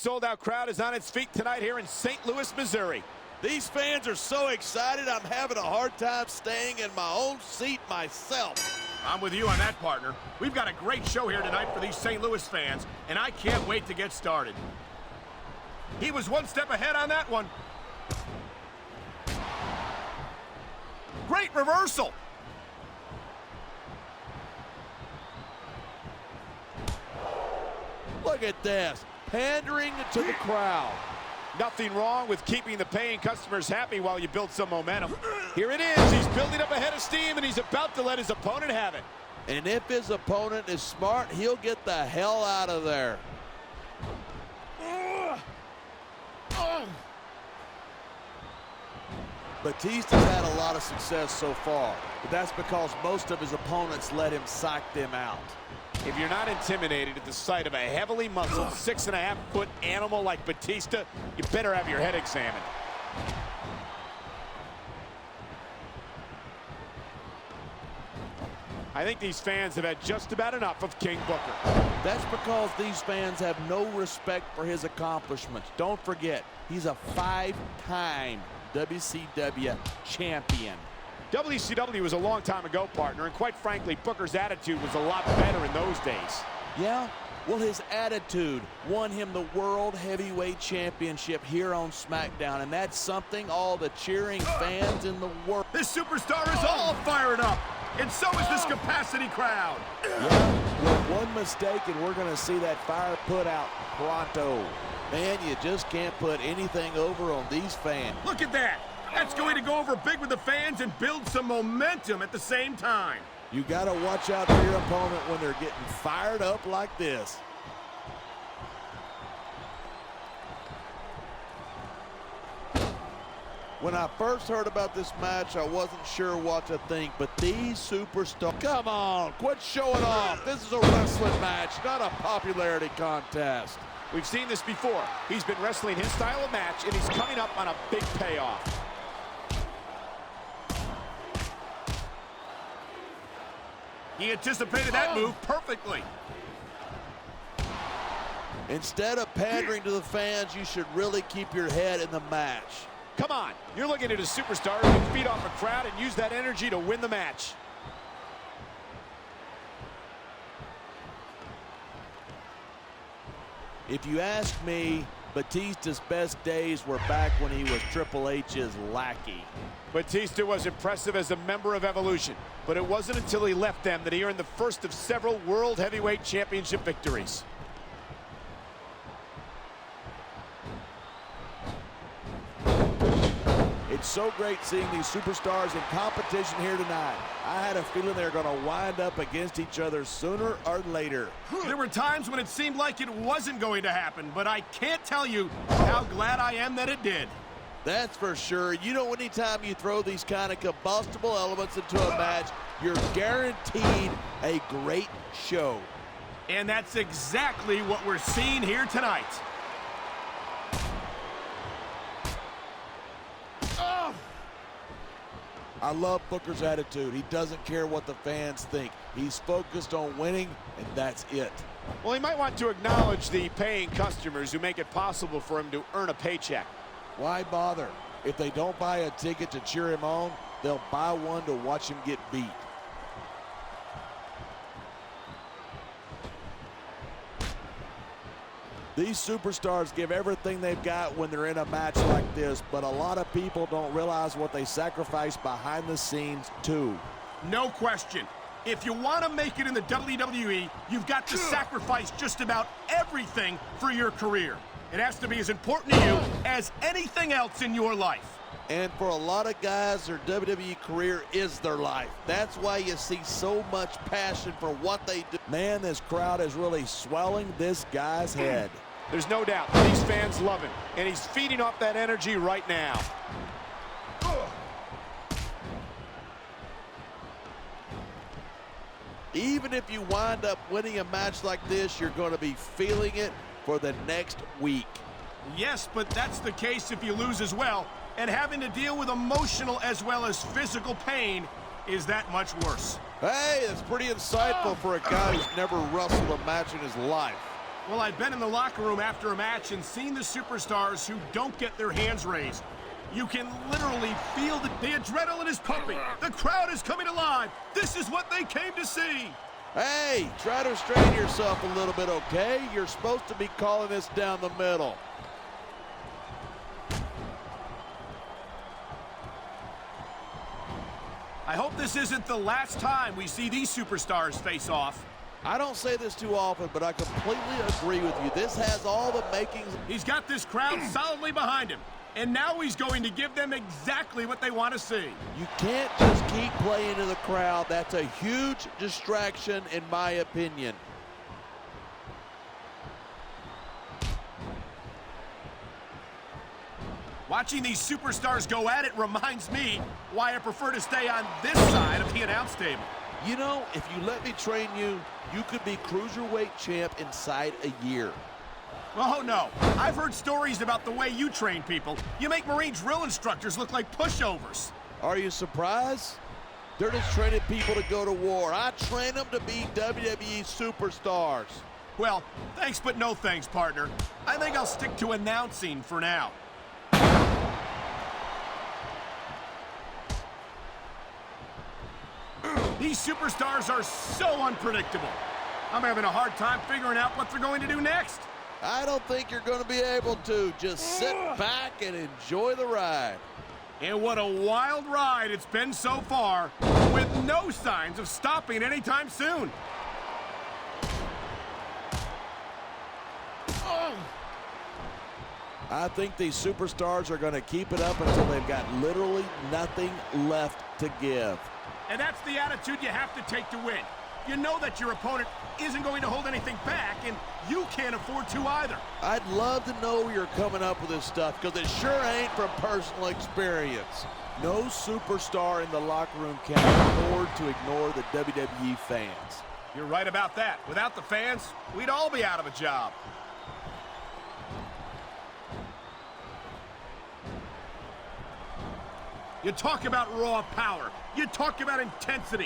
sold-out crowd is on its feet tonight here in St. Louis, Missouri. These fans are so excited, I'm having a hard time staying in my own seat myself. I'm with you on that, partner. We've got a great show here tonight for these St. Louis fans, and I can't wait to get started. He was one step ahead on that one. Great reversal. Look at this, pandering to the crowd. Nothing wrong with keeping the paying customers happy while you build some momentum. Here it is. He's building up a head of steam, and he's about to let his opponent have it. And if his opponent is smart, he'll get the hell out of there. Batista's had a lot of success so far, but that's because most of his opponents let him psych them out. If you're not intimidated at the sight of a heavily muscled 6.5-foot animal like Batista, you better have your head examined. I think these fans have had just about enough of King Booker. That's because these fans have no respect for his accomplishments. Don't forget, he's a 5-time WCW champion. WCW was a long time ago, partner, and quite frankly, Booker's attitude was a lot better in those days. Yeah? Well, his attitude won him the World Heavyweight Championship here on SmackDown, and that's something all the cheering fans in the world... This superstar is all fired up, and so is this capacity crowd. Yeah, well, one mistake, and we're going to see that fire put out pronto. Man, you just can't put anything over on these fans. Look at that. That's going to go over big with the fans and build some momentum at the same time. You got to watch out for your opponent when they're getting fired up like this. When I first heard about this match, I wasn't sure what to think, but these superstars... Come on, quit showing off. This is a wrestling match, not a popularity contest. We've seen this before. He's been wrestling his style of match, and he's coming up on a big payoff. He anticipated that move perfectly. Instead of pandering to the fans, you should really keep your head in the match. Come on, you're looking at a superstar who can feed off a crowd and use that energy to win the match. If you ask me, Batista's best days were back when he was Triple H's lackey. Batista was impressive as a member of Evolution, but it wasn't until he left them that he earned the first of several World Heavyweight Championship victories. It's so great seeing these superstars in competition here tonight. I had a feeling they were going to wind up against each other sooner or later. There were times when it seemed like it wasn't going to happen, but I can't tell you how glad I am that it did. That's for sure. You know, anytime you throw these kind of combustible elements into a match, you're guaranteed a great show. And that's exactly what we're seeing here tonight. I love Booker's attitude. He doesn't care what the fans think. He's focused on winning, and that's it. Well, he might want to acknowledge the paying customers who make it possible for him to earn a paycheck. Why bother? If they don't buy a ticket to cheer him on, they'll buy one to watch him get beat. These superstars give everything they've got when they're in a match like this, but a lot of people don't realize what they sacrifice behind the scenes, too. No question. If you want to make it in the WWE, you've got to sacrifice just about everything for your career. It has to be as important to you as anything else in your life. And for a lot of guys, their WWE career is their life. That's why you see so much passion for what they do. Man, this crowd is really swelling this guy's head. There's no doubt these fans love him, and he's feeding off that energy right now. Even if you wind up winning a match like this, you're going to be feeling it for the next week. Yes, but that's the case if you lose as well. And having to deal with emotional as well as physical pain is that much worse. Hey, that's pretty insightful for a guy who's never wrestled a match in his life. Well, I've been in the locker room after a match and seen the superstars who don't get their hands raised. You can literally feel the adrenaline is pumping. The crowd is coming alive. This is what they came to see. Hey, try to restrain yourself a little bit, okay? You're supposed to be calling this down the middle. I hope this isn't the last time we see these superstars face off. I don't say this too often, but I completely agree with you. This has all the makings. He's got this crowd solidly behind him, and now he's going to give them exactly what they want to see. You can't just keep playing to the crowd. That's a huge distraction, in my opinion. Watching these superstars go at it reminds me why I prefer to stay on this side of the announce table. You know, if you let me train you, you could be cruiserweight champ inside a year. Oh, no. I've heard stories about the way you train people. You make Marine drill instructors look like pushovers. Are you surprised? They're just training people to go to war. I train them to be WWE superstars. Well, thanks but no thanks, partner. I think I'll stick to announcing for now. These superstars are so unpredictable. I'm having a hard time figuring out what they're going to do next. I don't think you're going to be able to. Just sit back and enjoy the ride. And what a wild ride it's been so far, with no signs of stopping anytime soon. I think these superstars are going to keep it up until they've got literally nothing left to give. And that's the attitude you have to take to win. You know that your opponent isn't going to hold anything back, and you can't afford to either. I'd love to know where you're coming up with this stuff, because it sure ain't from personal experience. No superstar in the locker room can afford to ignore the WWE fans. You're right about that. Without the fans, we'd all be out of a job. You talk about raw power. You talk about intensity.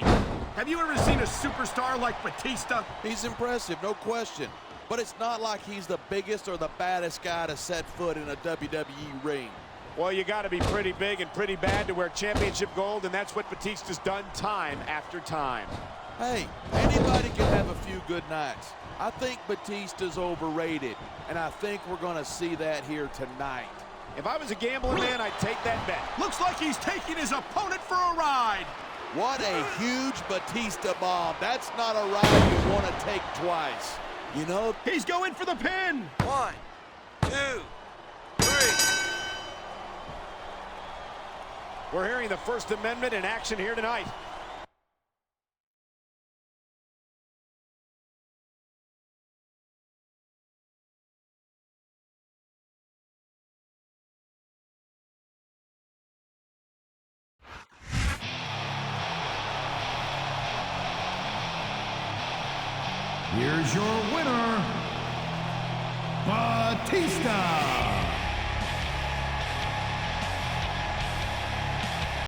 Have you ever seen a superstar like Batista? He's impressive, no question. But it's not like he's the biggest or the baddest guy to set foot in a WWE ring. Well, you got to be pretty big and pretty bad to wear championship gold, and that's what Batista's done time after time. Hey, anybody can have a few good nights. I think Batista's overrated, and I think we're going to see that here tonight. If I was a gambling man, I'd take that bet. Looks like he's taking his opponent for a ride. What a huge Batista bomb. That's not a ride you want to take twice. You know, he's going for the pin. 1, 2, 3. We're hearing the First Amendment in action here tonight. Here's your winner, Batista.